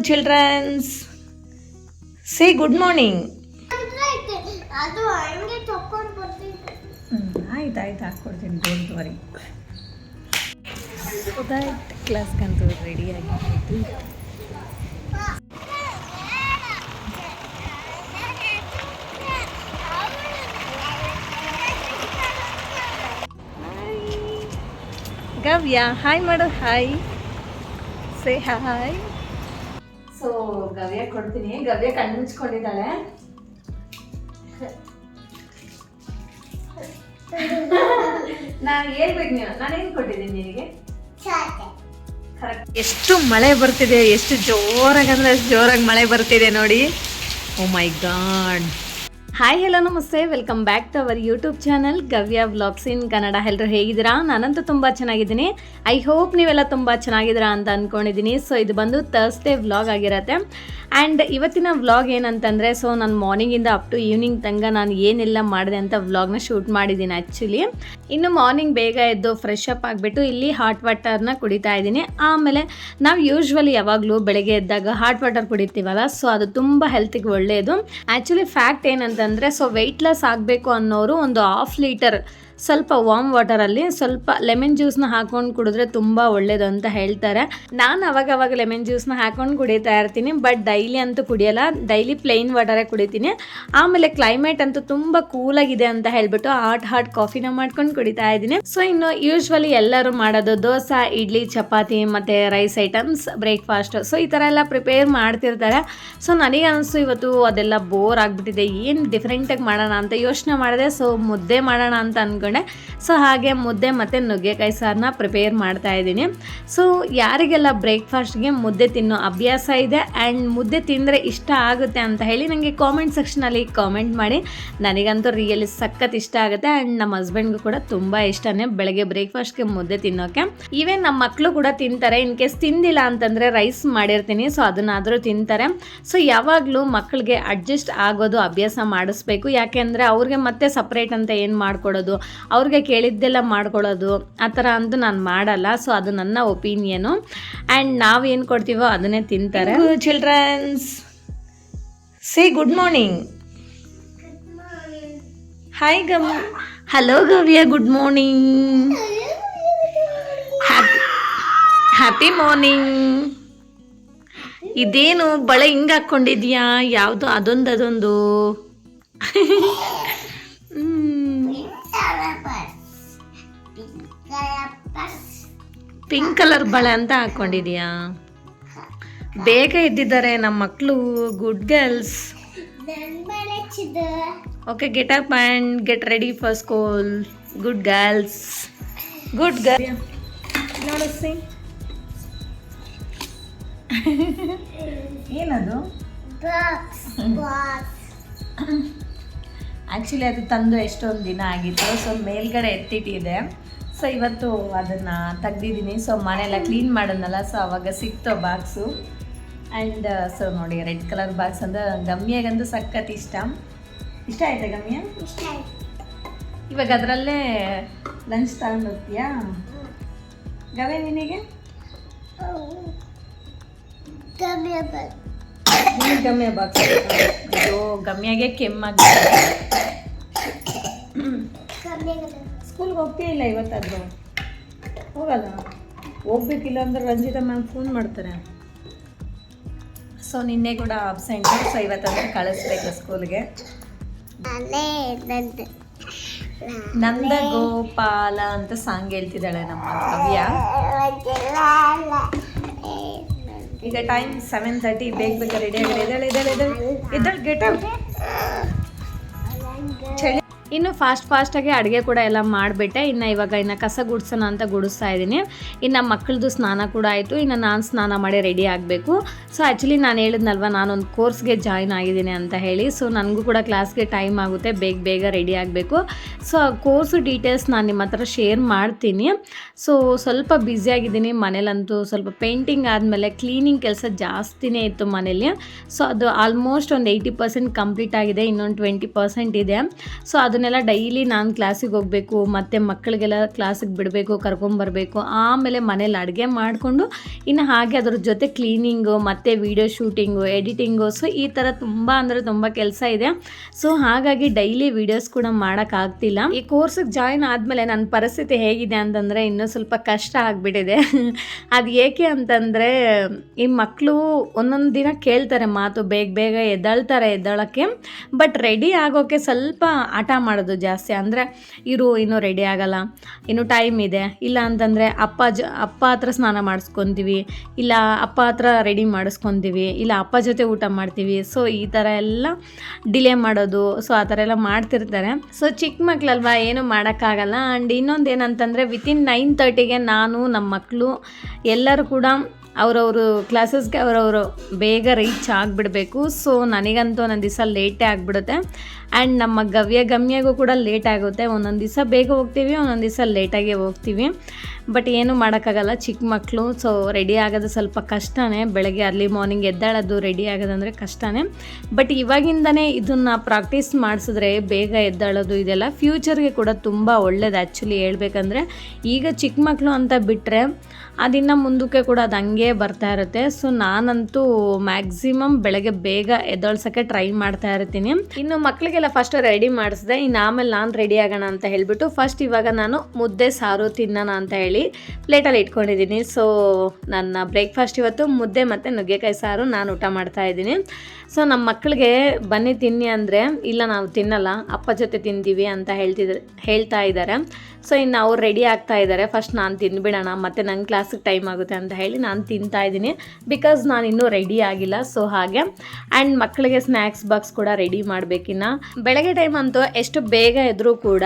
Children's. Say good morning. ಆಯ್ತು ಹಾಕ್ಕೊಡ್ತೀನಿ, don't worry. So that ಕ್ಲಾಸ್ಗಂತೂ ರೆಡಿಯಾಗಿ ಆಯಿತು. ಗವ್ಯ ಹಾಯ್ ಮಾಡು, ಹಾಯ್, ಸೇ ಹಾಯ್. ಸೊ ಗವ್ಯ ಕೊಡ್ತೀನಿ. ಗವ್ಯ ಕಣ್ಣು ಮುಚ್ಕೊಂಡಿದ್ದಾಳೆ. ನಾನು ಹೇಳ್ಬೇಕು, ನಾನೇನು ಕೊಟ್ಟಿದ್ದೀನಿ ನಿನಗೆ? ಕರೆಕ್ಟ್. ಎಷ್ಟು ಮಳೆ ಬರ್ತಿದೆ, ಎಷ್ಟು ಜೋರಾಗಿ ಅಂದರೆ ಅಷ್ಟು ಜೋರಾಗಿ ಮಳೆ ಬರ್ತಿದೆ ನೋಡಿ. Oh my god. Hi hello ನಮಸ್ತೆ, welcome back to our YouTube channel Gavya vlogs in Kannada. ಎಲ್ಲರೂ ಹೇಗಿದ್ದೀರಾ? ನಾನಂತೂ ತುಂಬ ಚೆನ್ನಾಗಿದ್ದೀನಿ. ಐ ಹೋಪ್ ನೀವೆಲ್ಲ ತುಂಬ ಚೆನ್ನಾಗಿದ್ದೀರಾ ಅಂತ ಅಂದ್ಕೊಂಡಿದ್ದೀನಿ. ಸೊ ಇದು ಬಂದು ಥರ್ಸ್ಡೇ ವ್ಲಾಗ್ ಆಗಿರುತ್ತೆ. ಆ್ಯಂಡ್ ಇವತ್ತಿನ ವ್ಲಾಗ್ ಏನಂತಂದರೆ, ಸೊ ನಾನು ಮಾರ್ನಿಂಗಿಂದ ಅಪ್ ಟು ಈವ್ನಿಂಗ್ ತನಕ ನಾನು ಏನೆಲ್ಲ ಮಾಡಿದೆ ಅಂತ ವ್ಲಾಗ್ನ ಶೂಟ್ ಮಾಡಿದ್ದೀನಿ. ಆ್ಯಕ್ಚುಲಿ ಇನ್ನು ಮಾರ್ನಿಂಗ್ ಬೇಗ ಎದ್ದು ಫ್ರೆಶ್ ಅಪ್ ಆಗಿಬಿಟ್ಟು ಇಲ್ಲಿ ಹಾಟ್ ವಾಟರ್ನ ಕುಡಿತಾ ಇದ್ದೀನಿ. ಆಮೇಲೆ ನಾವು ಯೂಶ್ವಲಿ ಯಾವಾಗಲೂ ಬೆಳಗ್ಗೆ ಎದ್ದಾಗ ಹಾಟ್ ವಾಟರ್ ಕುಡಿತೀವಲ್ಲ, ಸೊ ಅದು ತುಂಬ ಹೆಲ್ತಿಗೆ ಒಳ್ಳೆಯದು. ಆ್ಯಕ್ಚುಲಿ ಫ್ಯಾಕ್ಟ್ ಏನಂತಂದರೆ, ಸೊ ವೆಯ್ಟ್ ಲಾಸ್ ಆಗಬೇಕು ಅನ್ನೋರು ಒಂದು 1/2 ಲೀಟರ್ ಸ್ವಲ್ಪ ವಾರ್ಮ್ ವಾಟರಲ್ಲಿ ಸ್ವಲ್ಪ ಲೆಮನ್ ಜ್ಯೂಸ್ನ ಹಾಕೊಂಡು ಕುಡಿದ್ರೆ ತುಂಬ ಒಳ್ಳೇದು ಅಂತ ಹೇಳ್ತಾರೆ. ನಾನು ಅವಾಗವಾಗ ಲೆಮನ್ ಜ್ಯೂಸ್ನ ಹಾಕೊಂಡು ಕುಡಿತಾ ಇರ್ತೀನಿ, ಬಟ್ ಡೈಲಿ ಅಂತೂ ಕುಡಿಯೋಲ್ಲ. ಡೈಲಿ ಪ್ಲೈನ್ ವಾಟರೇ ಕುಡಿತೀನಿ. ಆಮೇಲೆ ಕ್ಲೈಮೇಟ್ ಅಂತೂ ತುಂಬ ಕೂಲಾಗಿದೆ ಅಂತ ಹೇಳ್ಬಿಟ್ಟು ಹಾಟ್ ಕಾಫಿನ ಮಾಡ್ಕೊಂಡು ಕುಡಿತಾ ಇದ್ದೀನಿ. ಸೊ ಇನ್ನು ಯೂಶ್ವಲಿ ಎಲ್ಲರೂ ಮಾಡೋದು ದೋಸೆ, ಇಡ್ಲಿ, ಚಪಾತಿ ಮತ್ತು ರೈಸ್ ಐಟಮ್ಸ್ ಬ್ರೇಕ್ಫಾಸ್ಟ್. ಸೊ ಈ ಥರ ಎಲ್ಲ ಪ್ರಿಪೇರ್ ಮಾಡ್ತಿರ್ತಾರೆ. ಸೊ ನನಗೆ ಅನಿಸ್ತು ಇವತ್ತು ಅದೆಲ್ಲ ಬೋರ್ ಆಗಿಬಿಟ್ಟಿದೆ, ಏನು ಡಿಫ್ರೆಂಟಾಗಿ ಮಾಡೋಣ ಅಂತ ಯೋಚನೆ ಮಾಡಿದೆ. ಸೊ ಮುದ್ದೆ ಮಾಡೋಣ ಅಂತ ಅಂದ್ಕೊಂಡೆ. ಸೊ ಹಾಗೆ ಮುದ್ದೆ ಮತ್ತು ನುಗ್ಗೆಕಾಯಿ ಸಾರನ್ನ ಪ್ರಿಪೇರ್ ಮಾಡ್ತಾ ಇದ್ದೀನಿ. ಸೊ ಯಾರಿಗೆಲ್ಲ ಬ್ರೇಕ್ಫಾಸ್ಟ್ಗೆ ಮುದ್ದೆ ತಿನ್ನೋ ಅಭ್ಯಾಸ ಇದೆ ಆ್ಯಂಡ್ ಮುದ್ದೆ ತಿಂದರೆ ಇಷ್ಟ ಆಗುತ್ತೆ ಅಂತ ಹೇಳಿ ನನಗೆ ಕಾಮೆಂಟ್ ಸೆಕ್ಷನಲ್ಲಿ ಕಾಮೆಂಟ್ ಮಾಡಿ. ನನಗಂತೂ ರಿಯಲಿ ಸಖತ್ ಇಷ್ಟ ಆಗುತ್ತೆ. ಆ್ಯಂಡ್ ನಮ್ಮ ಹಸ್ಬೆಂಡ್ಗೂ ಕೂಡ ತುಂಬ ಇಷ್ಟನೇ ಬೆಳಗ್ಗೆ ಬ್ರೇಕ್ಫಾಸ್ಟ್ಗೆ ಮುದ್ದೆ ತಿನ್ನೋಕ್ಕೆ. ಈವನ್ ನಮ್ಮ ಮಕ್ಕಳು ಕೂಡ ತಿಂತಾರೆ. ಇನ್ ಕೇಸ್ ತಿಂದಿಲ್ಲ ಅಂತಂದರೆ ರೈಸ್ ಮಾಡಿರ್ತೀನಿ, ಸೊ ಅದನ್ನಾದರೂ ತಿಂತಾರೆ. ಸೊ ಯಾವಾಗಲೂ ಮಕ್ಕಳಿಗೆ ಅಡ್ಜಸ್ಟ್ ಆಗೋದು ಅಭ್ಯಾಸ ಮಾಡಿಸ್ಬೇಕು. ಯಾಕೆಂದರೆ ಅವ್ರಿಗೆ ಮತ್ತೆ ಸಪ್ರೇಟ್ ಅಂತ ಏನು ಮಾಡಿಕೊಡೋದು, ಅವ್ರಿಗೆ ಕೇಳಿದ್ದೆಲ್ಲ ಮಾಡ್ಕೊಳ್ಳೋದು ಆ ಥರ ಅಂತೂ ನಾನು ಮಾಡಲ್ಲ. ಸೊ ಅದು ನನ್ನ ಒಪಿನಿಯನು. ಆ್ಯಂಡ್ ನಾವೇನು ಕೊಡ್ತೀವೋ ಅದನ್ನೇ ತಿಂತಾರೆ. Childrens, say good morning. Hi hello Gavya, good morning, happy morning. ಇದೇನು ಬಳೆ ಹಿಂಗೆ ಹಾಕ್ಕೊಂಡಿದ್ಯಾ? ಯಾವುದು ಅದೊಂದು ಪಿಂಕ್ ಕಲರ್ ಬಳೆ ಅಂತ ಹಾಕ್ಕೊಂಡಿದ್ಯಾ? ಬೇಗ ಎದ್ದಿದ್ದಾರೆ ನಮ್ಮ ಮಕ್ಕಳು. Good girls. Okay, get up and get ready for school. Good girls, good girl. ನೋಡಿಸಿ ಏನದು? ಆ್ಯಕ್ಚುಲಿ ಅದು ತಂದು ಎಷ್ಟೊಂದು ದಿನ ಆಗಿತ್ತು. ಸೊ ಮೇಲ್ಗಡೆ ಎತ್ತಿಟ್ಟಿದೆ. ಸೊ ಇವತ್ತು ಅದನ್ನು ತೆಗ್ದಿದ್ದೀನಿ. ಸೊ ಮನೆಯೆಲ್ಲ ಕ್ಲೀನ್ ಮಾಡೋಣಲ್ಲ, ಸೊ ಅವಾಗ ಸಿಕ್ತು ಬಾಕ್ಸು. ಆ್ಯಂಡ್ ಸೊ ನೋಡಿ, ರೆಡ್ ಕಲರ್ ಬಾಕ್ಸ್ ಅಂದರೆ ಗಮ್ಯಾಗಂತೂ ಸಖತ್ ಇಷ್ಟ ಆಯ್ತಾ ಗಮ್ಯ? ಇವಾಗ ಅದರಲ್ಲೇ ಲಂಚ್ ತಗೊಂಡು ಹೋಗ್ತೀಯಾ ಗವ್ಯ? ನಿನಗೆ ಗಮ್ಯ ಬಾಕ್ಸ್. ಅಯ್ಯೋ, ಗಮ್ಯಾಗೆ ಕೆಮ್ಮಾಗಿದೆ. ಸ್ಕೂಲ್ಗೆ ಹೋಗ್ತೀಯ ಇಲ್ಲ ಇವತ್ತಾದರೂ? ಹೋಗಲ್ಲ? ಹೋಗ್ಬೇಕಿಲ್ಲ ಅಂದ್ರೆ ರಂಜಿತಾ ಮ್ಯಾಮ್ ಫೋನ್ ಮಾಡ್ತಾರೆ. ಸೊ ನಿನ್ನೆ ಕೂಡ ಅಬ್ಸೆಂಟ್. ಸೊ ಇವತ್ತಂದ್ರೆ ಕಳಿಸ್ಬೇಕು ಸ್ಕೂಲ್ಗೆ. ನಂದ ಗೋಪಾಲ ಅಂತ ಸಾಂಗ್ ಹೇಳ್ತಿದ್ದಾಳೆ ನಮ್ಮ ಗವ್ಯ. ಈಗ ಟೈಮ್ 7:30. ಬೇಗ ರೆಡಿಯಾಗಿ ಎದ್ದಾಳೆ ಗೆಟ್ ಔಟ್. ಚಳಿ. ಇನ್ನು ಫಾಸ್ಟಾಗಿ ಅಡುಗೆ ಕೂಡ ಎಲ್ಲ ಮಾಡಿಬಿಟ್ಟೆ. ಇನ್ನು ಕಸ ಗುಡಿಸೋಣ ಅಂತ ಗುಡಿಸ್ತಾ ಇದ್ದೀನಿ. ಇನ್ನು ಮಕ್ಕಳದು ಸ್ನಾನ ಕೂಡ ಆಯಿತು. ಇನ್ನು ನಾನು ಸ್ನಾನ ಮಾಡಿ ರೆಡಿ ಆಗಬೇಕು. ಸೊ ಆ್ಯಕ್ಚುಲಿ ನಾನು ಹೇಳಿದ್ನಲ್ವ, ನಾನೊಂದು ಕೋರ್ಸ್ಗೆ ಜಾಯ್ನ್ ಆಗಿದ್ದೀನಿ ಅಂತ ಹೇಳಿ. ಸೊ ನನಗೂ ಕೂಡ ಕ್ಲಾಸ್ಗೆ ಟೈಮ್ ಆಗುತ್ತೆ, ಬೇಗ ರೆಡಿ ಆಗಬೇಕು. ಸೊ ಕೋರ್ಸು ಡೀಟೇಲ್ಸ್ ನಾನು ನಿಮ್ಮ ಹತ್ರ ಶೇರ್ ಮಾಡ್ತೀನಿ. ಸೊ ಸ್ವಲ್ಪ ಬ್ಯುಸಿಯಾಗಿದ್ದೀನಿ ಮನೇಲಂತೂ. ಸ್ವಲ್ಪ ಪೇಂಟಿಂಗ್ ಆದಮೇಲೆ ಕ್ಲೀನಿಂಗ್ ಕೆಲಸ ಜಾಸ್ತಿನೇ ಇತ್ತು ಮನೇಲಿ. ಸೊ ಅದು ಆಲ್ಮೋಸ್ಟ್ ಒಂದು 80% ಕಂಪ್ಲೀಟ್ ಆಗಿದೆ. ಇನ್ನೊಂದು 20% ಇದೆ. ಸೊ ಅದು ಅದನ್ನೆಲ್ಲ ಡೈಲಿ ನಾನು ಕ್ಲಾಸಿಗೆ ಹೋಗಬೇಕು, ಮತ್ತು ಮಕ್ಕಳಿಗೆಲ್ಲ ಕ್ಲಾಸಿಗೆ ಬಿಡಬೇಕು, ಕರ್ಕೊಂಬರಬೇಕು, ಆಮೇಲೆ ಮನೇಲಿ ಅಡುಗೆ ಮಾಡಿಕೊಂಡು ಇನ್ನು ಹಾಗೆ ಅದ್ರ ಜೊತೆ ಕ್ಲೀನಿಂಗು ಮತ್ತು ವೀಡಿಯೋ ಶೂಟಿಂಗು, ಎಡಿಟಿಂಗು, ಸೊ ಈ ಥರ ತುಂಬ ಅಂದರೆ ತುಂಬ ಕೆಲಸ ಇದೆ. ಸೊ ಹಾಗಾಗಿ ಡೈಲಿ ವೀಡಿಯೋಸ್ ಕೂಡ ಮಾಡೋಕ್ಕಾಗ್ತಿಲ್ಲ. ಈ ಕೋರ್ಸಿಗೆ ಜಾಯಿನ್ ಆದಮೇಲೆ ನನ್ನ ಪರಿಸ್ಥಿತಿ ಹೇಗಿದೆ ಅಂತಂದರೆ ಇನ್ನೂ ಸ್ವಲ್ಪ ಕಷ್ಟ ಆಗಿಬಿಟ್ಟಿದೆ. ಅದು ಏಕೆ ಅಂತಂದರೆ ಈ ಮಕ್ಕಳು ಒಂದೊಂದು ದಿನ ಕೇಳ್ತಾರೆ ಮಾತು, ಬೇಗ ಬೇಗ ಎದ್ದೇಳೋಕ್ಕೆ, ಬಟ್ ರೆಡಿ ಆಗೋಕ್ಕೆ ಸ್ವಲ್ಪ ಹಠ ಮಾಡೋದು ಜಾಸ್ತಿ. ಅಂದರೆ ಇನ್ನೂ ರೆಡಿ ಆಗಲ್ಲ, ಇನ್ನೂ ಟೈಮ್ ಇದೆ, ಇಲ್ಲ ಅಂತಂದರೆ ಅಪ್ಪ ಹತ್ರ ಸ್ನಾನ ಮಾಡಿಸ್ಕೊತೀವಿ, ಇಲ್ಲ ಅಪ್ಪ ಹತ್ರ ರೆಡಿ ಮಾಡಿಸ್ಕೊತೀವಿ, ಇಲ್ಲ ಅಪ್ಪ ಜೊತೆ ಊಟ ಮಾಡ್ತೀವಿ. ಸೊ ಈ ಥರ ಎಲ್ಲ ಡಿಲೇ ಮಾಡೋದು, ಸೊ ಆ ಥರ ಎಲ್ಲ ಮಾಡ್ತಿರ್ತಾರೆ. ಸೊ ಚಿಕ್ಕ ಮಕ್ಕಳಲ್ವಾ, ಏನು ಮಾಡೋಕ್ಕಾಗಲ್ಲ. ಆ್ಯಂಡ್ ಇನ್ನೊಂದು ಏನಂತಂದರೆ ವಿತಿನ್ 9:30ಗೆ ನಾನು ನಮ್ಮ ಮಕ್ಕಳು ಎಲ್ಲರೂ ಕೂಡ ಅವರವರು ಕ್ಲಾಸಸ್ಗೆ ಅವರವರು ಬೇಗ ರೀಚ್ ಆಗಿಬಿಡಬೇಕು. ಸೊ ನನಗಂತೂ ಒಂದೊಂದು ದಿವಸ ಲೇಟೇ ಆಗಿಬಿಡುತ್ತೆ. ಆ್ಯಂಡ್ ನಮ್ಮ ಗಮ್ಯಗೂ ಕೂಡ ಲೇಟ್ ಆಗುತ್ತೆ. ಒಂದೊಂದು ದಿವಸ ಬೇಗ ಹೋಗ್ತೀವಿ, ಒಂದೊಂದು ದಿವಸ ಲೇಟಾಗಿ ಹೋಗ್ತೀವಿ. ಬಟ್ ಏನು ಮಾಡೋಕ್ಕಾಗಲ್ಲ, ಚಿಕ್ಕ ಮಕ್ಕಳು. ಸೊ ರೆಡಿ ಆಗೋದು ಸ್ವಲ್ಪ ಕಷ್ಟನೇ. ಬೆಳಗ್ಗೆ ಅರ್ಲಿ ಮಾರ್ನಿಂಗ್ ಎದ್ದೇಳೋದು, ರೆಡಿ ಆಗೋದಂದರೆ ಕಷ್ಟನೇ. ಬಟ್ ಇವಾಗಿಂದನೇ ಇದನ್ನು ಪ್ರಾಕ್ಟೀಸ್ ಮಾಡಿಸಿದ್ರೆ ಬೇಗ ಎದ್ದೇಳೋದು ಇದೆಲ್ಲ ಫ್ಯೂಚರ್ಗೆ ಕೂಡ ತುಂಬ ಒಳ್ಳೇದು. ಆ್ಯಕ್ಚುಲಿ ಹೇಳ್ಬೇಕಂದ್ರೆ ಈಗ ಚಿಕ್ಕ ಮಕ್ಕಳು ಅಂತ ಬಿಟ್ಟರೆ ಅದಿನ್ನು ಮುಂದಕ್ಕೆ ಕೂಡ ಅದು ಹಂಗೆ ಬರ್ತಾ ಇರುತ್ತೆ. ಸೊ ನಾನಂತೂ ಮ್ಯಾಕ್ಸಿಮಮ್ ಬೆಳಗ್ಗೆ ಬೇಗ ಎದ್ದೇಳ್ಸೋಕ್ಕೆ ಟ್ರೈ ಮಾಡ್ತಾ ಇರ್ತೀನಿ. ಇನ್ನು ಮಕ್ಕಳಿಗೆಲ್ಲ ಫಸ್ಟ್ ರೆಡಿ ಮಾಡಿಸಿದೆ, ಇನ್ನು ಆಮೇಲೆ ನಾನು ರೆಡಿ ಆಗೋಣ ಅಂತ ಹೇಳಿಬಿಟ್ಟು ಫಸ್ಟ್ ಇವಾಗ ನಾನು ಮುದ್ದೆ ಸಾರು ತಿನ್ನೋಣ ಅಂತ ಹೇಳಿ ಪ್ಲೇಟಲ್ಲಿ ಇಟ್ಕೊಂಡಿದ್ದೀನಿ. ಸೊ ನನ್ನ ಬ್ರೇಕ್ಫಾಸ್ಟ್ ಇವತ್ತು ಮುದ್ದೆ ಮತ್ತು ನುಗ್ಗೆಕಾಯಿ ಸಾರು ನಾನು ಊಟ ಮಾಡ್ತಾಯಿದ್ದೀನಿ. ಸೊ ನಮ್ಮ ಮಕ್ಕಳಿಗೆ ಬನ್ನಿ ತಿನ್ನಿ ಅಂದರೆ ಇಲ್ಲ ನಾವು ತಿನ್ನಲ್ಲ, ಅಪ್ಪ ಜೊತೆ ತಿಂತೀವಿ ಅಂತ ಹೇಳ್ತಾ ಇದ್ದಾರೆ. ಸೊ ಇನ್ನು ಅವ್ರು ರೆಡಿ ಆಗ್ತಾ ಇದ್ದಾರೆ, ಫಸ್ಟ್ ನಾನು ತಿಂದುಬಿಡೋಣ, ಮತ್ತು ನಂಗೆ ಕ್ಲಾಸಿಗೆ ಟೈಮ್ ಆಗುತ್ತೆ ಅಂತ ಹೇಳಿ ನಾನು ತಿಂತಾಯಿದ್ದೀನಿ. ಬಿಕಾಸ್ ನಾನು ಇನ್ನೂ ರೆಡಿ ಆಗಿಲ್ಲ. ಸೊ ಹಾಗೆ ಆ್ಯಂಡ್ ಮಕ್ಕಳಿಗೆ ಸ್ನ್ಯಾಕ್ಸ್ ಬಾಕ್ಸ್ ಕೂಡ ರೆಡಿ ಮಾಡಬೇಕಿನ್ನ. ಬೆಳಗ್ಗೆ ಟೈಮ್ ಅಂತೂ ಎಷ್ಟು ಬೇಗ ಇದ್ರೂ ಕೂಡ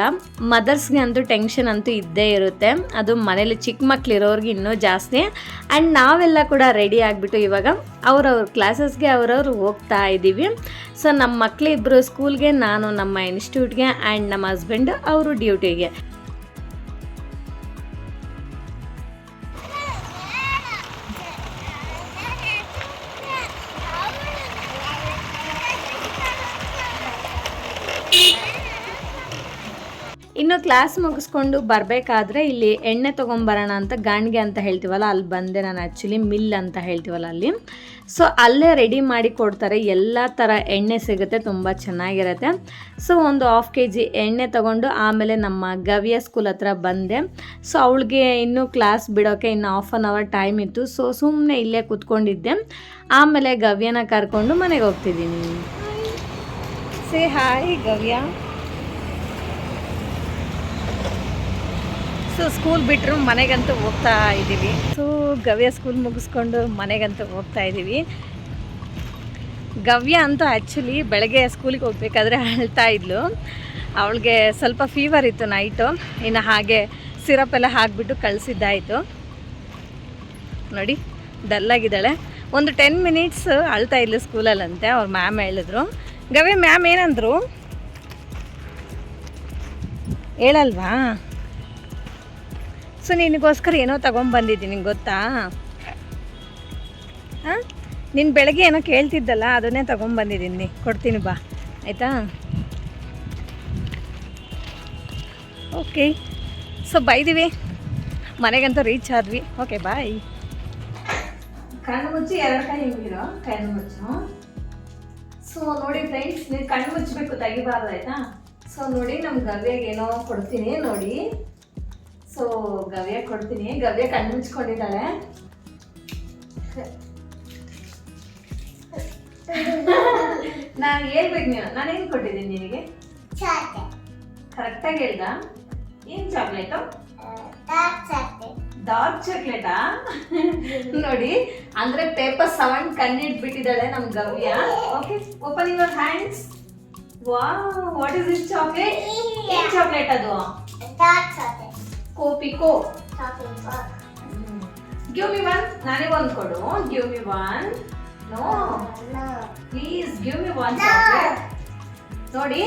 ಮದರ್ಸ್ಗೆ ಅಂತೂ ಟೆನ್ಷನ್ ಅಂತೂ ಇದ್ದೇ ಇರುತ್ತೆ. ಅದು ಮನೇಲಿ ಚಿಕ್ಕ ಮಕ್ಕಳಿರೋರ್ಗೆ ಇನ್ನೂ ಜಾಸ್ತಿ. ಆ್ಯಂಡ್ ನಾವೆಲ್ಲ ಕೂಡ ರೆಡಿ ಆಗಿಬಿಟ್ಟು ಇವಾಗ ಅವ್ರವ್ರ ಕ್ಲಾಸಸ್ಗೆ ಅವ್ರವ್ರು ಹೋಗ್ತಾ ಇದ್ದೀವಿ. ಸೊ ನಮ್ಮ ಮಕ್ಕಳಿಬ್ಬರು ಸ್ಕೂಲ್ಗೆ, ನಾನು ನಮ್ಮ ಇನ್ಸ್ಟಿಟ್ಯೂಟ್ಗೆ, ಆ್ಯಂಡ್ ನಮ್ಮ ಹಸ್ಬೆಂಡ್ ಅವರು ಡ್ಯೂಟಿಗೆ. ಇನ್ನು ಕ್ಲಾಸ್ ಮುಗಿಸ್ಕೊಂಡು ಬರಬೇಕಾದ್ರೆ ಇಲ್ಲಿ ಎಣ್ಣೆ ತೊಗೊಂಬರೋಣ ಅಂತ ಗಾಣಿಗೆ ಅಂತ ಹೇಳ್ತೀವಲ್ಲ, ಅಲ್ಲಿ ಬಂದೆ ನಾನು. ಆ್ಯಕ್ಚುಲಿ ಮಿಲ್ ಅಂತ ಹೇಳ್ತೀವಲ್ಲ ಅಲ್ಲಿ. ಸೊ ಅಲ್ಲೇ ರೆಡಿ ಮಾಡಿ ಕೊಡ್ತಾರೆ, ಎಲ್ಲ ಥರ ಎಣ್ಣೆ ಸಿಗುತ್ತೆ, ತುಂಬ ಚೆನ್ನಾಗಿರುತ್ತೆ. ಸೊ ಒಂದು 1/2 kg ಎಣ್ಣೆ ತೊಗೊಂಡು ಆಮೇಲೆ ನಮ್ಮ ಗವ್ಯ ಸ್ಕೂಲ್ ಹತ್ರ ಬಂದೆ. ಸೊ ಅವಳಿಗೆ ಇನ್ನೂ ಕ್ಲಾಸ್ ಬಿಡೋಕ್ಕೆ ಇನ್ನು 1/2 hour ಟೈಮ್ ಇತ್ತು. ಸೊ ಸುಮ್ಮನೆ ಇಲ್ಲೇ ಕೂತ್ಕೊಂಡಿದ್ದೆ. ಆಮೇಲೆ ಗವ್ಯನ ಕರ್ಕೊಂಡು ಮನೆಗೆ ಹೋಗ್ತಿದ್ದೀನಿ. Say hi Gavya. So school ಬಿಟ್ಟರು ಮನೆಗಂತೂ ಹೋಗ್ತಾ ಇದ್ದೀವಿ. ಸೊ ಗವ್ಯ ಸ್ಕೂಲ್ ಮುಗಿಸ್ಕೊಂಡು ಮನೆಗಂತೂ ಹೋಗ್ತಾ ಇದ್ದೀವಿ. ಗವ್ಯ ಅಂತೂ ಆ್ಯಕ್ಚುಲಿ ಬೆಳಗ್ಗೆ ಸ್ಕೂಲಿಗೆ ಹೋಗ್ಬೇಕಾದ್ರೆ ಅಳ್ತಾ ಇದ್ಲು. ಅವಳಿಗೆ ಸ್ವಲ್ಪ ಫೀವರ್ ಇತ್ತು ನೈಟು. ಇನ್ನು ಹಾಗೆ ಸಿರಪ್ ಎಲ್ಲ ಹಾಕಿಬಿಟ್ಟು ಕಳಿಸಿದ್ದಾಯಿತು. ನೋಡಿ ಡಲ್ಲಾಗಿದ್ದಾಳೆ. ಒಂದು 10 minutes ಅಳ್ತಾ ಇದ್ಲು ಸ್ಕೂಲಲ್ಲಂತೆ. ಅವ್ರ ಮ್ಯಾಮ್ ಹೇಳಿದ್ರು. ಗವ್ಯ ಮ್ಯಾಮ್ ಏನಂದರು ಹೇಳಲ್ವಾ? ಸೊ ನಿನಗೋಸ್ಕರ ಏನೋ ತೊಗೊಂಬಂದಿದ್ದೀನಿ, ಗೊತ್ತಾ? ಹಾಂ, ನೀನು ಬೆಳಗ್ಗೆ ಏನೋ ಕೇಳ್ತಿದ್ದಲ್ಲ, ಅದನ್ನೇ ತೊಗೊಂಬಂದಿದ್ದೀನಿ, ಕೊಡ್ತೀನಿ ಬಾ, ಆಯಿತಾ? ಓಕೆ. ಸೊ ಬೈದೀವಿ, ಮನೆಗಂತೂ ರೀಚ್ ಆದ್ವಿ. Okay bye. ಕಣ್ಣು ಮುಚ್ಚಿ 2 ಕೈ ಹಿಂಗಿರೋ, ಕಣ್ಣು ಮುಚ್ಚು. ಸೊ ನೋಡಿ ಫ್ರೆಂಡ್ಸ್, ನೀವು ಕಣ್ಣು ಮುಚ್ಚಬೇಕು, ತೆಗಿಬಾರ್ದು, ಆಯಿತಾ? ಸೊ ನೋಡಿ ನಮ್ಮ ಗವ್ಯಗೆ ಏನೋ ಕೊಡ್ತೀನಿ ನೋಡಿ. ಸೊ ಗವ್ಯ ಕೊಡ್ತೀನಿ. ಗವ್ಯ ಕಣ್ಣು ಮುಚ್ಕೊಂಡಿದ್ದಾಳೆ. ನಾನು ಹೇಳ್ಬೇಕು, ನಾನೇನು ಕೊಟ್ಟಿದ್ದೀನಿ ನಿನಗೆ? ಕರೆಕ್ಟಾಗಿ ಹೇಳ್ದ? ಏನು ಚಾಕ್ಲೇಟು? ಡಾರ್ಕ್ ಚಾಕ್ಲೇಟಾ? ನೋಡಿ, ಅಂದ್ರೆ ಪೇಪರ್ 7 ಕಂಡಿಡ್ಬಿಟ್ಟಿದ್ದಾಳೆ ನಮ್ಮ Gavya. Okay, open your hands. Wow, what is this chocolate? ಏನು ಚಾಕ್ಲೇಟ್ ಅದು? ಕೋಪಿಕೋ. Give me one. ನಾನೇ ಒಂದು ಕೊಡು. Give me one. No please, give me one chocolate. ನೋಡಿ,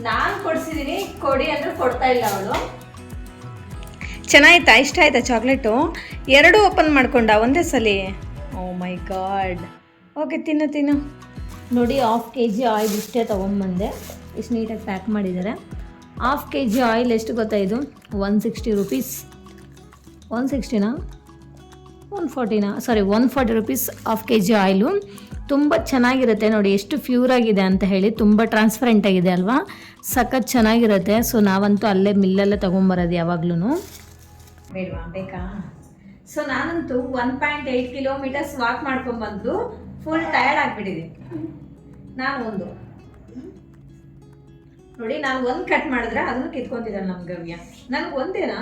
ನಾನು ಕೊಡ್ಸಿದ್ದೀನಿ, ಕೊಡಿ ಅಂದ್ರೆ ಕೊಡ್ತಾ ಇಲ್ಲ ಅವಳು. ಚೆನ್ನಾಯ್ತಾ? ಇಷ್ಟ ಆಯ್ತಾ ಚಾಕ್ಲೇಟು? 2 ಓಪನ್ ಮಾಡ್ಕೊಂಡ ಒಂದೇ ಸಲ? ಓ ಮೈ ಗಾಡ್. ಓಕೆ, ತಿನ್ನು. ನೋಡಿ 1/2 kg ಆಯಿಲ್ ಇಷ್ಟೇ ತೊಗೊಂಬಂದೆ. ಇಷ್ಟು ನೀಟಾಗಿ ಪ್ಯಾಕ್ ಮಾಡಿದ್ದಾರೆ. ಹಾಫ್ kg ಆಯಿಲ್ ಎಷ್ಟು ಗೊತ್ತಾ ಇದು 160 ರುಪೀಸ್ 160ನಾ 140ನಾ ಸಾರಿ 140 ರುಪೀಸ್ ಹಾಫ್ kg ಆಯಿಲು. ತುಂಬ ಚೆನ್ನಾಗಿರುತ್ತೆ ನೋಡಿ, ಎಷ್ಟು ಪ್ಯೂರ್ ಆಗಿದೆ ಅಂತ ಹೇಳಿ, ತುಂಬ ಟ್ರಾನ್ಸ್ಪರೆಂಟ್ ಆಗಿದೆ ಅಲ್ವಾ, ಸಖತ್ ಚೆನ್ನಾಗಿರುತ್ತೆ. ಸೊ ನಾವಂತೂ ಅಲ್ಲೇ ಮಿಲ್ಲಲ್ಲೇ ತೊಗೊಂಬರೋದು ಯಾವಾಗ್ಲೂ. ಬೇಡವಾ ಬೇಕಾ? ಸೊ ನಾನಂತೂ 1.8 ಕಿಲೋಮೀಟರ್ಸ್ ವಾಕ್ ಮಾಡ್ಕೊಂಡ್ಬಂದು ಫುಲ್ ಟಯರ್ಡ್ ಆಗಿಬಿಟ್ಟಿದೆ. ನಾನು ನೋಡಿ, ನಾನು ಒಂದು ಕಟ್ ಮಾಡಿದ್ರೆ ಅದನ್ನು ಕಿತ್ಕೊಂತಿದ್ದಾನೆ ನಮ್ಮ ಗವ್ಯ. ನನಗೆ ಒಂದೇನಾ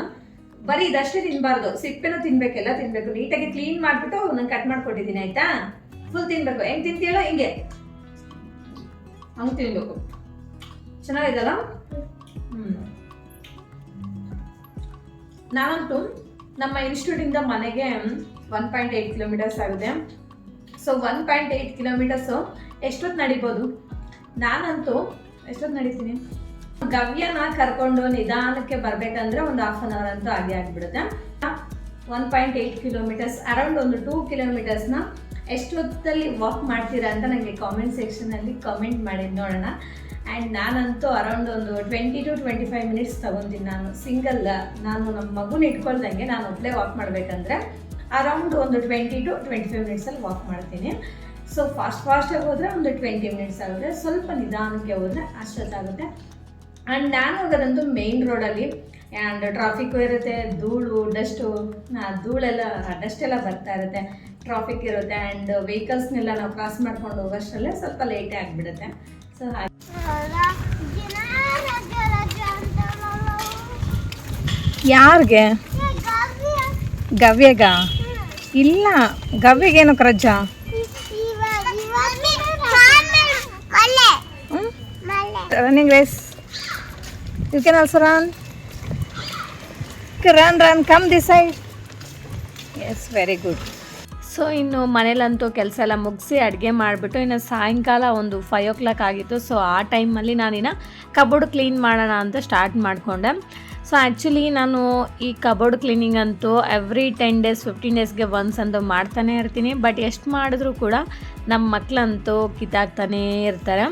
ಬರೀ ಇದಷ್ಟೇ ತಿನ್ನಬಾರ್ದು, ಸಿಪ್ಪೆನೂ ತಿನ್ಬೇಕೆಲ್ಲ ತಿನ್ಬೇಕು. ನೀಟಾಗಿ ಕ್ಲೀನ್ ಮಾಡಿಬಿಟ್ಟು ನಾನು ಕಟ್ ಮಾಡ್ಕೊಟ್ಟಿದ್ದೀನಿ ಆಯ್ತಾ. ಫುಲ್ ತಿನ್ಬೇಕು. ಹೆಂಗೆ ತಿಂತೀಯೋ ಹಿಂಗೆ ಹಂಗೆ ತಿನ್ಬೇಕು. ಚೆನ್ನಾಗಿದಲ್ಲ? ನಾನಂತೂ ನಮ್ಮ ಇನ್ಸ್ಟಿಟ್ಯೂಟಿಂದ ಮನೆಗೆ 1.8 ಕಿಲೋಮೀಟರ್ಸ್ ಆಗಿದೆ. ಸೊ 1.8 ಕಿಲೋಮೀಟರ್ಸು ಎಷ್ಟೊತ್ತು ನಡಿಬೋದು? ನಾನಂತೂ ಎಷ್ಟೊತ್ತು ನಡೀತೀನಿ, ಗವ್ಯನ ಕರ್ಕೊಂಡು ನಿಧಾನಕ್ಕೆ ಬರಬೇಕಂದ್ರೆ ಒಂದು ಹಾಫ್ ಆನ್ ಅವರ್ ಅಂತೂ ಆಗೇ ಆಗಿಬಿಡುತ್ತೆ. 1.8 ಕಿಲೋಮೀಟರ್ಸ್ ಅರೌಂಡ್ ಒಂದು 2 ಕಿಲೋಮೀಟರ್ಸ್ನ ಎಷ್ಟೊತ್ತಲ್ಲಿ ವಾಕ್ ಮಾಡ್ತೀರಾ ಅಂತ ನನಗೆ ಕಾಮೆಂಟ್ ಸೆಕ್ಷನಲ್ಲಿ ಕಾಮೆಂಟ್ ಮಾಡಿ ನೋಡೋಣ. ಆ್ಯಂಡ್ ನಾನಂತೂ ಅರೌಂಡ್ ಒಂದು 20 to 25 ಮಿನಿಟ್ಸ್ ತೊಗೊತೀನಿ. ನಾನು ಸಿಂಗಲ್, ನಾನು ನಮ್ಮ ಮಗುನ ಇಟ್ಕೊಳ್ದಂಗೆ ನಾನು ಒಬ್ಬಳೇ ವಾಕ್ ಮಾಡಬೇಕಂದ್ರೆ ಅರೌಂಡ್ ಒಂದು 20 to 25 ಮಿನಿಟ್ಸಲ್ಲಿ ವಾಕ್ ಮಾಡ್ತೀನಿ. ಸೊ ಫಾಸ್ಟಾಗಿ ಹೋದರೆ ಒಂದು 20 ಮಿನಿಟ್ಸ್ ಆಗುತ್ತೆ, ಸ್ವಲ್ಪ ನಿಧಾನಕ್ಕೆ ಹೋದರೆ ಅಷ್ಟೊತ್ತಾಗುತ್ತೆ. ಆ್ಯಂಡ್ ನಾನು ಹೋಗೋದಂತೂ ಮೇನ್ ರೋಡಲ್ಲಿ, ಆ್ಯಂಡ್ ಟ್ರಾಫಿಕ್ಕು ಇರುತ್ತೆ, ಧೂಳು ಡಸ್ಟೆಲ್ಲ ಬರ್ತಾ ಇರುತ್ತೆ, ಟ್ರಾಫಿಕ್ ಇರುತ್ತೆ. ಆ್ಯಂಡ್ ವೆಹಿಕಲ್ಸ್ನೆಲ್ಲ ನಾವು ಕ್ರಾಸ್ ಮಾಡ್ಕೊಂಡು ಹೋಗೋಷ್ಟರಲ್ಲೇ ಸ್ವಲ್ಪ ಲೇಟೇ ಆಗಿಬಿಡುತ್ತೆ. ಸೊ ಹಾಗೆ ಯಾರಿಗೆ? ಗವ್ಯಗ? ಇಲ್ಲ, ಗವ್ಯಗೇನಕ್ಕೆ ರಜಾ? Running race. You can also run. Run, come this side. Yes, very good. So ಇನ್ನು ಮನೇಲಂತೂ ಕೆಲಸ ಎಲ್ಲ ಮುಗಿಸಿ ಅಡುಗೆ ಮಾಡಿಬಿಟ್ಟು ಇನ್ನು ಸಾಯಂಕಾಲ ಒಂದು 5 o'clock ಆಗಿತ್ತು. ಸೊ ಆ ಟೈಮಲ್ಲಿ ನಾನಿನ್ನು ಕಬೋರ್ಡ್ ಕ್ಲೀನ್ ಮಾಡೋಣ ಅಂತ ಸ್ಟಾರ್ಟ್ ಮಾಡಿಕೊಂಡೆ. ಸೊ ಆ್ಯಕ್ಚುಲಿ ನಾನು ಈ ಕಬೋರ್ಡ್ ಕ್ಲೀನಿಂಗ್ ಅಂತೂ ಎವ್ರಿ 10 days 15 ಡೇಸ್ಗೆ ಒನ್ಸ್ ಅಂತೂ ಮಾಡ್ತಾನೆ ಇರ್ತೀನಿ. ಬಟ್ ಎಷ್ಟು ಮಾಡಿದ್ರೂ ಕೂಡ ನಮ್ಮ ಮಕ್ಕಳಂತೂ ಕಿತ್ತಾಕ್ತಾನೇ ಇರ್ತಾರೆ.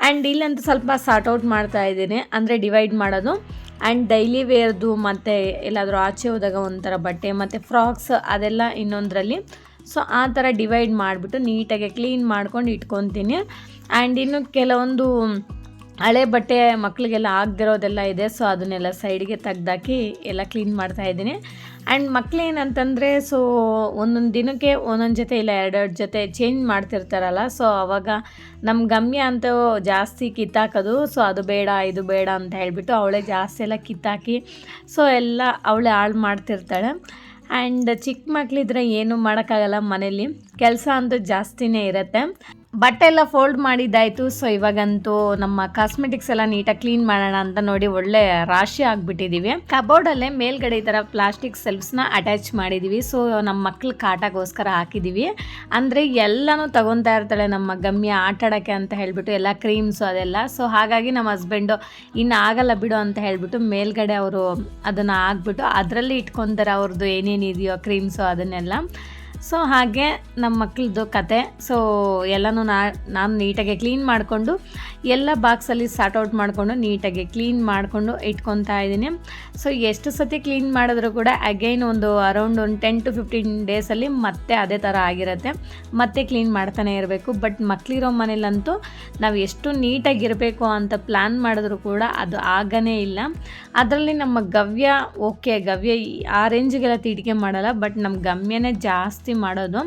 ಆ್ಯಂಡ್ ಇಲ್ಲಂತೂ ಸ್ವಲ್ಪ ಸಾರ್ಟ್ ಔಟ್ ಮಾಡ್ತಾ ಇದ್ದೀನಿ, ಅಂದರೆ ಡಿವೈಡ್ ಮಾಡೋದು. ಆ್ಯಂಡ್ ಡೈಲಿ ವೇರ್ದು ಮತ್ತು ಎಲ್ಲಾದರೂ ಆಚೆ ಹೋದಾಗ ಒಂಥರ ಬಟ್ಟೆ ಮತ್ತು ಫ್ರಾಕ್ಸ್ ಅದೆಲ್ಲ ಇನ್ನೊಂದರಲ್ಲಿ. ಸೊ ಆ ಥರ ಡಿವೈಡ್ ಮಾಡಿಬಿಟ್ಟು ನೀಟಾಗಿ ಕ್ಲೀನ್ ಮಾಡ್ಕೊಂಡು ಇಟ್ಕೊತೀನಿ. ಆ್ಯಂಡ್ ಇನ್ನು ಕೆಲವೊಂದು ಹಳೆ ಬಟ್ಟೆ ಮಕ್ಕಳಿಗೆಲ್ಲ ಆಗದಿರೋದೆಲ್ಲ ಇದೆ. ಸೊ ಅದನ್ನೆಲ್ಲ ಸೈಡಿಗೆ ತೆಗ್ದಾಕಿ ಎಲ್ಲ ಕ್ಲೀನ್ ಮಾಡ್ತಾಯಿದ್ದೀನಿ. ಆ್ಯಂಡ್ ಮಕ್ಕಳೇನಂತಂದರೆ ಸೊ ಒಂದೊಂದು ದಿನಕ್ಕೆ ಒಂದೊಂದು ಜೊತೆ ಇಲ್ಲ 2 ಜೊತೆ ಚೇಂಜ್ ಮಾಡ್ತಿರ್ತಾರಲ್ಲ. ಸೊ ಆವಾಗ ನಮ್ಮ ಗಮ್ಯ ಅಂತೂ ಜಾಸ್ತಿ ಕಿತ್ತಾಕೋದು. ಸೊ ಅದು ಬೇಡ ಇದು ಬೇಡ ಅಂತ ಹೇಳಿಬಿಟ್ಟು ಅವಳೇ ಜಾಸ್ತಿ ಎಲ್ಲ ಕಿತ್ತಾಕಿ ಸೊ ಎಲ್ಲ ಅವಳೇ ಹಾಳು ಮಾಡ್ತಿರ್ತಾಳೆ. ಆ್ಯಂಡ್ ಚಿಕ್ಕ ಮಕ್ಕಳಿದ್ರೆ ಏನೂ ಮಾಡೋಕ್ಕಾಗಲ್ಲ, ಮನೇಲಿ ಕೆಲಸ ಅಂತೂ ಜಾಸ್ತಿನೇ ಇರುತ್ತೆ. ಬಟ್ಟೆ ಎಲ್ಲ ಫೋಲ್ಡ್ ಮಾಡಿದ್ದಾಯಿತು. ಸೊ ಇವಾಗಂತೂ ನಮ್ಮ ಕಾಸ್ಮೆಟಿಕ್ಸ್ ಎಲ್ಲ ನೀಟಾಗಿ ಕ್ಲೀನ್ ಮಾಡೋಣ ಅಂತ ನೋಡಿ ಒಳ್ಳೆ ರಾಶಿ ಆಗಿಬಿಟ್ಟಿದ್ದೀವಿ. ಕಬೋರ್ಡಲ್ಲೇ ಮೇಲ್ಗಡೆ ಈ ಥರ ಪ್ಲಾಸ್ಟಿಕ್ ಸೆಲ್ಫ್ಸ್ನ ಅಟ್ಯಾಚ್ ಮಾಡಿದ್ದೀವಿ. ಸೊ ನಮ್ಮ ಮಕ್ಳು ಕಾಟಗೋಸ್ಕರ ಹಾಕಿದ್ದೀವಿ. ಅಂದರೆ ಎಲ್ಲನೂ ತೊಗೊತಾ ಇರ್ತಾಳೆ ನಮ್ಮ ಗಮ್ಯ ಆಟಾಡೋಕ್ಕೆ ಅಂತ ಹೇಳಿಬಿಟ್ಟು, ಎಲ್ಲ ಕ್ರೀಮ್ಸು ಅದೆಲ್ಲ. ಸೊ ಹಾಗಾಗಿ ನಮ್ಮ ಹಸ್ಬೆಂಡು ಇನ್ನು ಆಗಲ್ಲ ಬಿಡು ಅಂತ ಹೇಳಿಬಿಟ್ಟು ಮೇಲ್ಗಡೆ ಅವರು ಅದನ್ನು ಹಾಕ್ಬಿಟ್ಟು ಅದರಲ್ಲಿ ಇಟ್ಕೊತಾರೆ ಅವ್ರದ್ದು ಏನೇನಿದೆಯೋ ಕ್ರೀಮ್ಸು ಅದನ್ನೆಲ್ಲ. ಸೊ ಹಾಗೆ ನಮ್ಮ ಮಕ್ಕಳದ್ದು ಕತೆ. ಸೊ ಎಲ್ಲನೂ ನಾನು ನೀಟಾಗಿ ಕ್ಲೀನ್ ಮಾಡಿಕೊಂಡು ಎಲ್ಲ ಬಾಕ್ಸಲ್ಲಿ ಸಾರ್ಟ್ ಔಟ್ ಮಾಡಿಕೊಂಡು ನೀಟಾಗಿ ಕ್ಲೀನ್ ಮಾಡಿಕೊಂಡು ಇಟ್ಕೊತಾ ಇದ್ದೀನಿ. ಸೊ ಎಷ್ಟು ಸತಿ ಕ್ಲೀನ್ ಮಾಡಿದ್ರೂ ಕೂಡ ಅಗೈನ್ ಒಂದು ಅರೌಂಡ್ ಒಂದು 10 to 15 ಡೇಸಲ್ಲಿ ಮತ್ತೆ ಅದೇ ಥರ ಆಗಿರುತ್ತೆ, ಮತ್ತೆ ಕ್ಲೀನ್ ಮಾಡ್ತಾನೆ ಇರಬೇಕು. ಬಟ್ ಮಕ್ಕಳಿರೋ ಮನೇಲಂತೂ ನಾವು ಎಷ್ಟು ನೀಟಾಗಿರಬೇಕು ಅಂತ ಪ್ಲ್ಯಾನ್ ಮಾಡಿದ್ರೂ ಕೂಡ ಅದು ಆಗನೇ ಇಲ್ಲ. ಅದರಲ್ಲಿ ನಮ್ಮ ಗವ್ಯ ಗವ್ಯ ಆ ರೇಂಜಿಗೆಲ್ಲ ತೀಟಿಕೆ ಮಾಡಲ್ಲ, ಬಟ್ ನಮ್ಮ ಗಮ್ಯನೇ ಜಾಸ್ತಿ ಮಾಡೋದು.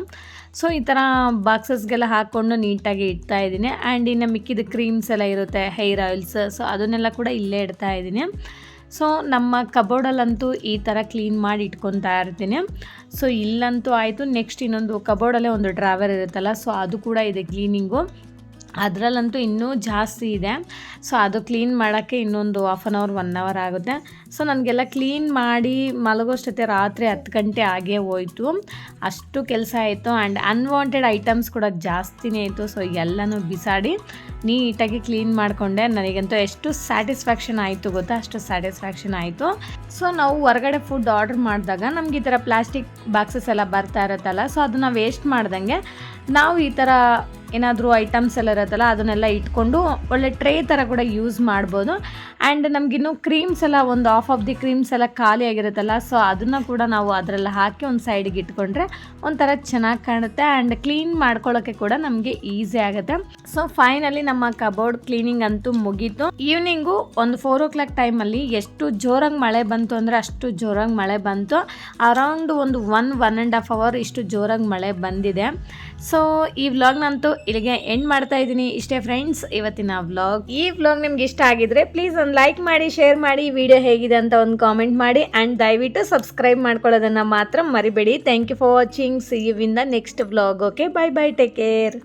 ಸೊ ಈ ಥರ ಬಾಕ್ಸಸ್ಗೆಲ್ಲ ಹಾಕ್ಕೊಂಡು ನೀಟಾಗಿ ಇಡ್ತಾ ಇದ್ದೀನಿ. ಆ್ಯಂಡ್ ಇನ್ನು ಮಿಕ್ಕಿದ ಕ್ರೀಮ್ಸ್ ಎಲ್ಲ ಇರುತ್ತೆ, ಹೇರ್ ಆಯಿಲ್ಸ್, ಸೊ ಅದನ್ನೆಲ್ಲ ಕೂಡ ಇಲ್ಲೇ ಇಡ್ತಾ ಇದ್ದೀನಿ. ಸೊ ನಮ್ಮ ಕಬೋರ್ಡಲ್ಲಂತೂ ಈ ಥರ ಕ್ಲೀನ್ ಮಾಡಿ ಇಟ್ಕೊತಾ ಇರ್ತೀನಿ. ಸೊ ಇಲ್ಲಂತೂ ಆಯಿತು. ನೆಕ್ಸ್ಟ್ ಇನ್ನೊಂದು ಕಬೋರ್ಡಲ್ಲೇ ಒಂದು ಡ್ರಾವರ್ ಇರುತ್ತಲ್ಲ, ಸೊ ಅದು ಕೂಡ ಇದೆ ಕ್ಲೀನಿಂಗು. ಅದರಲ್ಲಂತೂ ಇನ್ನೂ ಜಾಸ್ತಿ ಇದೆ. ಸೊ ಅದು ಕ್ಲೀನ್ ಮಾಡೋಕ್ಕೆ ಇನ್ನೊಂದು 1/2 hour 1 hour ಆಗುತ್ತೆ. ಸೊ ನನಗೆಲ್ಲ ಕ್ಲೀನ್ ಮಾಡಿ ಮಲಗೋಷ್ಟೊತ್ತೆ ರಾತ್ರಿ 10 ಗಂಟೆ ಆಗೇ ಹೋಯಿತು, ಅಷ್ಟು ಕೆಲಸ ಆಯಿತು. ಆ್ಯಂಡ್ ಅನ್ವಾಂಟೆಡ್ ಐಟಮ್ಸ್ ಕೂಡ ಜಾಸ್ತಿನೇ ಇತ್ತು. ಸೊ ಎಲ್ಲನೂ ಬಿಸಾಡಿ ನೀಟಾಗಿ ಕ್ಲೀನ್ ಮಾಡಿಕೊಂಡೆ. ನನಗಂತೂ ಎಷ್ಟು ಸ್ಯಾಟಿಸ್ಫ್ಯಾಕ್ಷನ್ ಆಯಿತು ಗೊತ್ತಾ, ಅಷ್ಟು ಸ್ಯಾಟಿಸ್ಫ್ಯಾಕ್ಷನ್ ಆಯಿತು. ಸೊ ನಾವು ಹೊರಗಡೆ ಫುಡ್ ಆರ್ಡ್ರ್ ಮಾಡಿದಾಗ ನಮ್ಗೆ ಈ ಥರ ಪ್ಲಾಸ್ಟಿಕ್ ಬಾಕ್ಸಸ್ ಎಲ್ಲ ಬರ್ತಾ ಇರುತ್ತಲ್ಲ, ಸೊ ಅದನ್ನು ವೇಸ್ಟ್ ಮಾಡ್ದಂಗೆ ನಾವು ಈ ಥರ ಏನಾದರೂ ಐಟಮ್ಸ್ ಎಲ್ಲ ಇರುತ್ತಲ್ಲ ಅದನ್ನೆಲ್ಲ ಇಟ್ಕೊಂಡು ಒಳ್ಳೆ ಟ್ರೇ ಥರ ಕೂಡ ಯೂಸ್ ಮಾಡ್ಬೋದು. ಆ್ಯಂಡ್ ನಮಗಿನ್ನೂ ಕ್ರೀಮ್ಸ್ ಎಲ್ಲ ಒಂದು ಆಫ್ ದಿ ಕ್ರೀಮ್ಸ್ ಎಲ್ಲ ಖಾಲಿ ಆಗಿರುತ್ತಲ್ಲ, ಸೊ ಅದನ್ನು ಕೂಡ ನಾವು ಅದರಲ್ಲಿ ಹಾಕಿ ಒಂದು ಸೈಡಿಗೆ ಇಟ್ಕೊಂಡ್ರೆ ಒಂಥರ ಚೆನ್ನಾಗಿ ಕಾಣುತ್ತೆ ಆ್ಯಂಡ್ ಕ್ಲೀನ್ ಮಾಡ್ಕೊಳ್ಳೋಕ್ಕೆ ಕೂಡ ನಮಗೆ ಈಸಿ ಆಗುತ್ತೆ. ಸೊ ಫೈನಲಿ ನಮ್ಮ ಕಬೋರ್ಡ್ ಕ್ಲೀನಿಂಗ್ ಅಂತೂ ಮುಗೀತು. ಈವ್ನಿಂಗು ಒಂದು 4 o'clock ಟೈಮಲ್ಲಿ ಎಷ್ಟು ಜೋರಾಗಿ ಮಳೆ ಬಂತು ಅಂದರೆ ಅಷ್ಟು ಜೋರಾಗಿ ಮಳೆ ಬಂತು. ಅರೌಂಡ್ ಒಂದು 1.5 hour ಇಷ್ಟು ಜೋರಾಗಿ ಮಳೆ ಬಂದಿದೆ. ಸೊ ಈ ವ್ಲಾಗ್ನಂತೂ ಇಲ್ಲಿಗೆ ಎಂಡ್ ಮಾಡ್ತಾ ಇದ್ದೀನಿ. ಇಷ್ಟೇ ಫ್ರೆಂಡ್ಸ್ ಇವತ್ತಿನ ವ್ಲಾಗ್. ಈ ವ್ಲಾಗ್ ನಿಮ್ಗೆ ಇಷ್ಟ ಆಗಿದ್ರೆ ಪ್ಲೀಸ್ ಒಂದು ಲೈಕ್ ಮಾಡಿ, ಶೇರ್ ಮಾಡಿ, ವಿಡಿಯೋ ಹೇಗಿದೆ ಅಂತ ಒಂದು ಕಾಮೆಂಟ್ ಮಾಡಿ ಆ್ಯಂಡ್ ದಯವಿಟ್ಟು ಸಬ್ಸ್ಕ್ರೈಬ್ ಮಾಡ್ಕೊಳ್ಳೋದನ್ನು ಮಾತ್ರ ಮರಿಬೇಡಿ. Thank you for watching. See you in the next vlog. Okay, bye bye, take care.